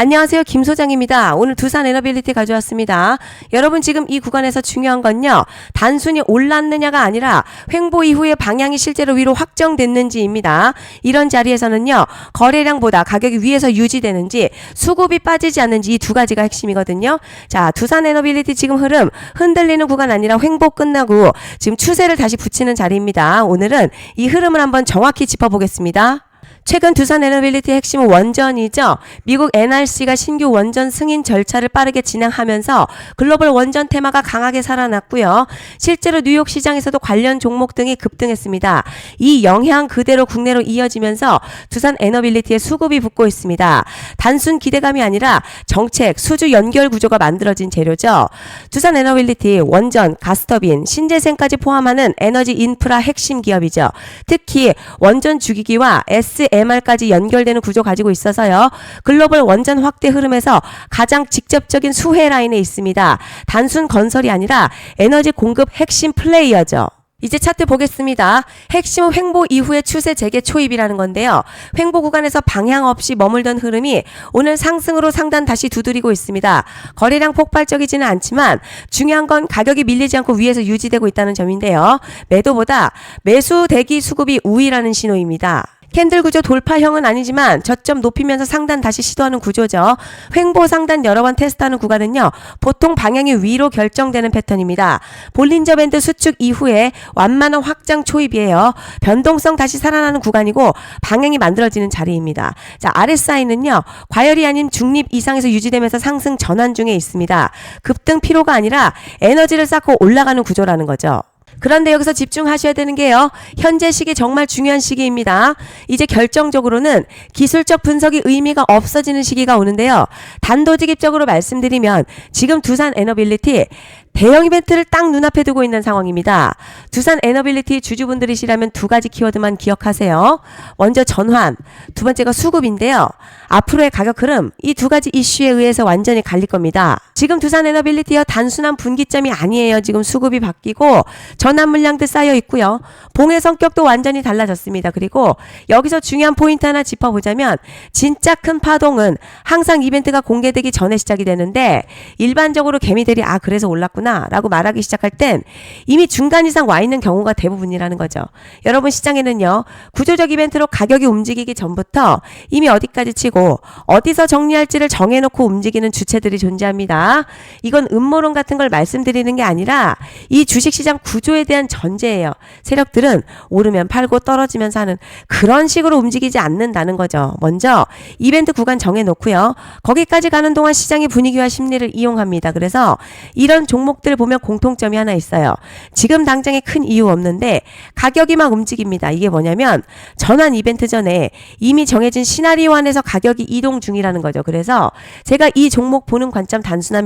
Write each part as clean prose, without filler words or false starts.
안녕하세요. 김 소장입니다. 오늘 두산 에너빌리티 가져왔습니다. 여러분 지금 이 구간에서 중요한 건요. 단순히 올랐느냐가 아니라 횡보 이후에 방향이 실제로 위로 확정됐는지입니다. 이런 자리에서는요. 거래량보다 가격이 위에서 유지되는지 수급이 빠지지 않는지 이 두 가지가 핵심이거든요. 자, 두산 에너빌리티 지금 흐름 흔들리는 구간 아니라 횡보 끝나고 지금 추세를 다시 붙이는 자리입니다. 오늘은 이 흐름을 한번 정확히 짚어보겠습니다. 최근 두산 에너빌리티 핵심은 원전이죠. 미국 NRC가 신규 원전 승인 절차를 빠르게 진행하면서 글로벌 원전 테마가 강하게 살아났고요. 실제로 뉴욕 시장에서도 관련 종목 등이 급등했습니다. 이 영향 그대로 국내로 이어지면서 두산 에너빌리티의 수급이 붙고 있습니다. 단순 기대감이 아니라 정책, 수주 연결 구조가 만들어진 재료죠. 두산 에너빌리티, 원전, 가스터빈, 신재생까지 포함하는 에너지 인프라 핵심 기업이죠. 특히 원전 주기기와 SMR까지 연결되는 구조 가지고 있어서요. 글로벌 원전 확대 흐름에서 가장 직접적인 수혜 라인에 있습니다. 단순 건설이 아니라 에너지 공급 핵심 플레이어죠. 이제 차트 보겠습니다. 핵심은 횡보 이후의 추세 재개 초입이라는 건데요. 횡보 구간에서 방향 없이 머물던 흐름이 오늘 상승으로 상단 다시 두드리고 있습니다. 거래량 폭발적이지는 않지만 중요한 건 가격이 밀리지 않고 위에서 유지되고 있다는 점인데요. 매도보다 매수 대기 수급이 우위라는 신호입니다. 캔들 구조 돌파형은 아니지만 저점 높이면서 상단 다시 시도하는 구조죠. 횡보 상단 여러 번 테스트하는 구간은요. 보통 방향이 위로 결정되는 패턴입니다. 볼린저 밴드 수축 이후에 완만한 확장 초입이에요. 변동성 다시 살아나는 구간이고 방향이 만들어지는 자리입니다. 자, RSI는요. 과열이 아닌 중립 이상에서 유지되면서 상승 전환 중에 있습니다. 급등 피로가 아니라 에너지를 쌓고 올라가는 구조라는 거죠. 그런데 여기서 집중하셔야 되는 게요. 현재 시기 정말 중요한 시기입니다. 이제 결정적으로는 기술적 분석이 의미가 없어지는 시기가 오는데요. 단도직입적으로 말씀드리면 지금 두산 에너빌리티 대형 이벤트를 딱 눈앞에 두고 있는 상황입니다. 두산 에너빌리티 주주분들이시라면 두 가지 키워드만 기억하세요. 먼저 전환, 두 번째가 수급인데요. 앞으로의 가격 흐름, 이 두 가지 이슈에 의해서 완전히 갈릴 겁니다. 지금 두산 에너빌리티요. 단순한 분기점이 아니에요. 지금 수급이 바뀌고 전환 물량도 쌓여 있고요. 봉의 성격도 완전히 달라졌습니다. 그리고 여기서 중요한 포인트 하나 짚어보자면 진짜 큰 파동은 항상 이벤트가 공개되기 전에 시작이 되는데 일반적으로 개미들이 그래서 올랐구나 라고 말하기 시작할 땐 이미 중간 이상 와 있는 경우가 대부분이라는 거죠. 여러분 시장에는요. 구조적 이벤트로 가격이 움직이기 전부터 이미 어디까지 치고 어디서 정리할지를 정해놓고 움직이는 주체들이 존재합니다. 이건 음모론 같은 걸 말씀드리는 게 아니라 이 주식시장 구조에 대한 전제예요. 세력들은 오르면 팔고 떨어지면 사는 그런 식으로 움직이지 않는다는 거죠. 먼저 이벤트 구간 정해놓고요. 거기까지 가는 동안 시장의 분위기와 심리를 이용합니다. 그래서 이런 종목들 보면 공통점이 하나 있어요. 지금 당장에 큰 이유 없는데 가격이 막 움직입니다. 이게 뭐냐면 전환 이벤트 전에 이미 정해진 시나리오 안에서 가격이 이동 중이라는 거죠. 그래서 제가 이 종목 보는 관점 단순합니다.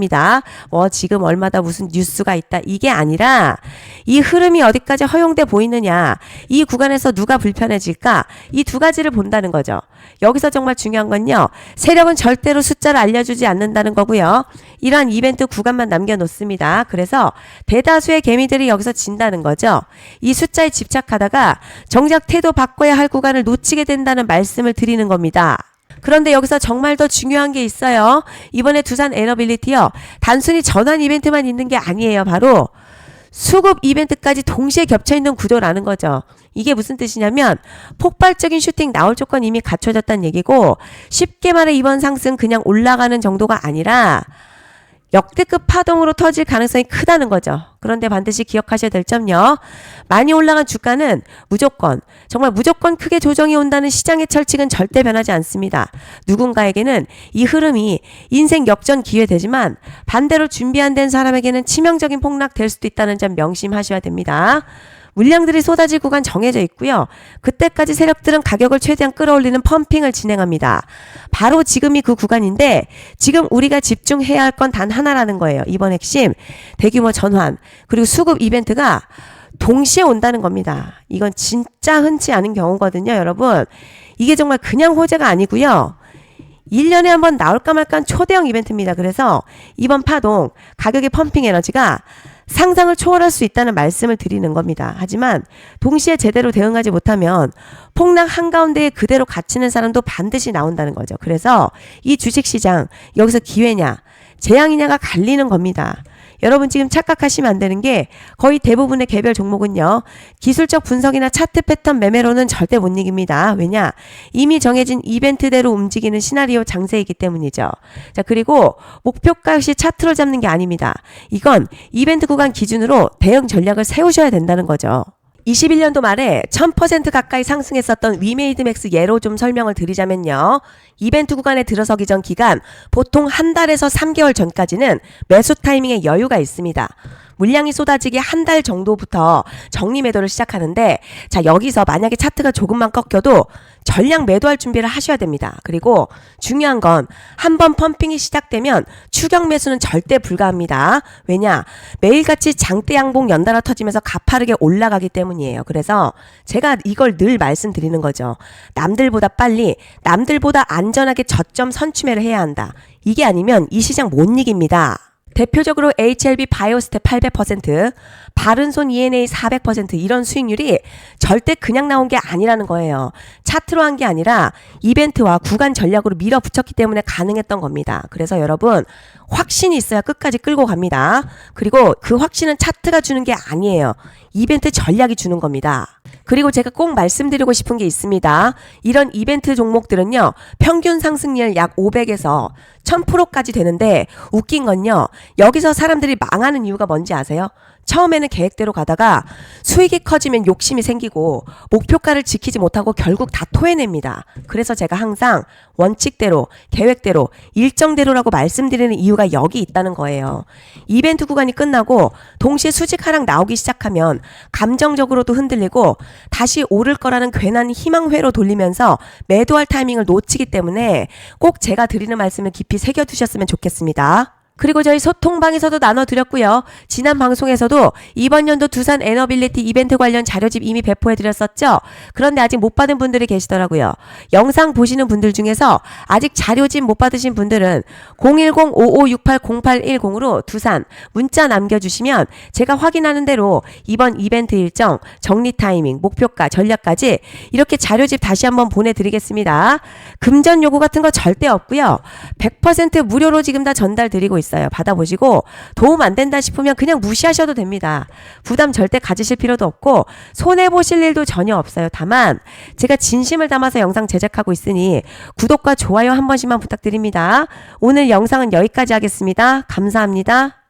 지금 얼마다 무슨 뉴스가 있다 이게 아니라 이 흐름이 어디까지 허용돼 보이느냐, 이 구간에서 누가 불편해질까, 이 두 가지를 본다는 거죠. 여기서 정말 중요한 건요. 세력은 절대로 숫자를 알려주지 않는다는 거고요. 이러한 이벤트 구간만 남겨놓습니다. 그래서 대다수의 개미들이 여기서 진다는 거죠. 이 숫자에 집착하다가 정작 태도 바꿔야 할 구간을 놓치게 된다는 말씀을 드리는 겁니다. 그런데 여기서 정말 더 중요한 게 있어요. 이번에 두산 에너빌리티요. 단순히 전환 이벤트만 있는 게 아니에요. 바로 수급 이벤트까지 동시에 겹쳐있는 구조라는 거죠. 이게 무슨 뜻이냐면 폭발적인 슈팅 나올 조건 이미 갖춰졌다는 얘기고 쉽게 말해 이번 상승 그냥 올라가는 정도가 아니라 역대급 파동으로 터질 가능성이 크다는 거죠. 그런데 반드시 기억하셔야 될 점요. 많이 올라간 주가는 정말 무조건 크게 조정이 온다는 시장의 철칙은 절대 변하지 않습니다. 누군가에게는 이 흐름이 인생 역전 기회 되지만 반대로 준비 안 된 사람에게는 치명적인 폭락 될 수도 있다는 점 명심하셔야 됩니다. 물량들이 쏟아질 구간 정해져 있고요. 그때까지 세력들은 가격을 최대한 끌어올리는 펌핑을 진행합니다. 바로 지금이 그 구간인데 지금 우리가 집중해야 할 건 단 하나라는 거예요. 이번 핵심 대규모 전환 그리고 수급 이벤트가 동시에 온다는 겁니다. 이건 진짜 흔치 않은 경우거든요. 여러분 이게 정말 그냥 호재가 아니고요. 1년에 한번 나올까 말까 한 초대형 이벤트입니다. 그래서 이번 파동 가격의 펌핑 에너지가 상상을 초월할 수 있다는 말씀을 드리는 겁니다. 하지만 동시에 제대로 대응하지 못하면 폭락 한가운데에 그대로 갇히는 사람도 반드시 나온다는 거죠. 그래서 이 주식시장 여기서 기회냐 재앙이냐가 갈리는 겁니다. 여러분 지금 착각하시면 안 되는 게 거의 대부분의 개별 종목은요. 기술적 분석이나 차트 패턴 매매로는 절대 못 이깁니다. 왜냐? 이미 정해진 이벤트대로 움직이는 시나리오 장세이기 때문이죠. 자, 그리고 목표가 역시 차트로 잡는 게 아닙니다. 이건 이벤트 구간 기준으로 대응 전략을 세우셔야 된다는 거죠. 21년도 말에 1000% 가까이 상승했었던 위메이드맥스 예로 좀 설명을 드리자면요. 이벤트 구간에 들어서기 전 기간 보통 한 달에서 3개월 전까지는 매수 타이밍에 여유가 있습니다. 물량이 쏟아지기 한 달 정도부터 정리 매도를 시작하는데 자 여기서 만약에 차트가 조금만 꺾여도 전량 매도할 준비를 하셔야 됩니다. 그리고 중요한 건 한번 펌핑이 시작되면 추격 매수는 절대 불가합니다. 왜냐? 매일같이 장대 양봉 연달아 터지면서 가파르게 올라가기 때문이에요. 그래서 제가 이걸 늘 말씀드리는 거죠. 남들보다 빨리 남들보다 안전하게 저점 선취매를 해야 한다. 이게 아니면 이 시장 못 이깁니다. 대표적으로 HLB 바이오스텝 800%, 바른손 ENA 400% 이런 수익률이 절대 그냥 나온 게 아니라는 거예요. 차트로 한 게 아니라 이벤트와 구간 전략으로 밀어붙였기 때문에 가능했던 겁니다. 그래서 여러분 확신이 있어야 끝까지 끌고 갑니다. 그리고 그 확신은 차트가 주는 게 아니에요. 이벤트 전략이 주는 겁니다. 그리고 제가 꼭 말씀드리고 싶은 게 있습니다. 이런 이벤트 종목들은요. 평균 상승률 약 500에서 1000%까지 되는데 웃긴 건요. 여기서 사람들이 망하는 이유가 뭔지 아세요? 처음에는 계획대로 가다가 수익이 커지면 욕심이 생기고 목표가를 지키지 못하고 결국 다 토해냅니다. 그래서 제가 항상 원칙대로 계획대로 일정대로라고 말씀드리는 이유가 여기 있다는 거예요. 이벤트 구간이 끝나고 동시에 수직 하락 나오기 시작하면 감정적으로도 흔들리고 다시 오를 거라는 괜한 희망회로 돌리면서 매도할 타이밍을 놓치기 때문에 꼭 제가 드리는 말씀을 깊이 새겨두셨으면 좋겠습니다. 그리고 저희 소통방에서도 나눠드렸고요. 지난 방송에서도 이번 연도 두산 에너빌리티 이벤트 관련 자료집 이미 배포해드렸었죠. 그런데 아직 못 받은 분들이 계시더라고요. 영상 보시는 분들 중에서 아직 자료집 못 받으신 분들은 010-5568-0810으로 두산 문자 남겨주시면 제가 확인하는 대로 이번 이벤트 일정, 정리 타이밍, 목표가, 전략까지 이렇게 자료집 다시 한번 보내드리겠습니다. 금전 요구 같은 거 절대 없고요. 100% 무료로 지금 다 전달드리고 있어요. 받아보시고 도움 안 된다 싶으면 그냥 무시하셔도 됩니다. 부담 절대 가지실 필요도 없고 손해보실 일도 전혀 없어요. 다만 제가 진심을 담아서 영상 제작하고 있으니 구독과 좋아요 한 번씩만 부탁드립니다. 오늘 영상은 여기까지 하겠습니다. 감사합니다.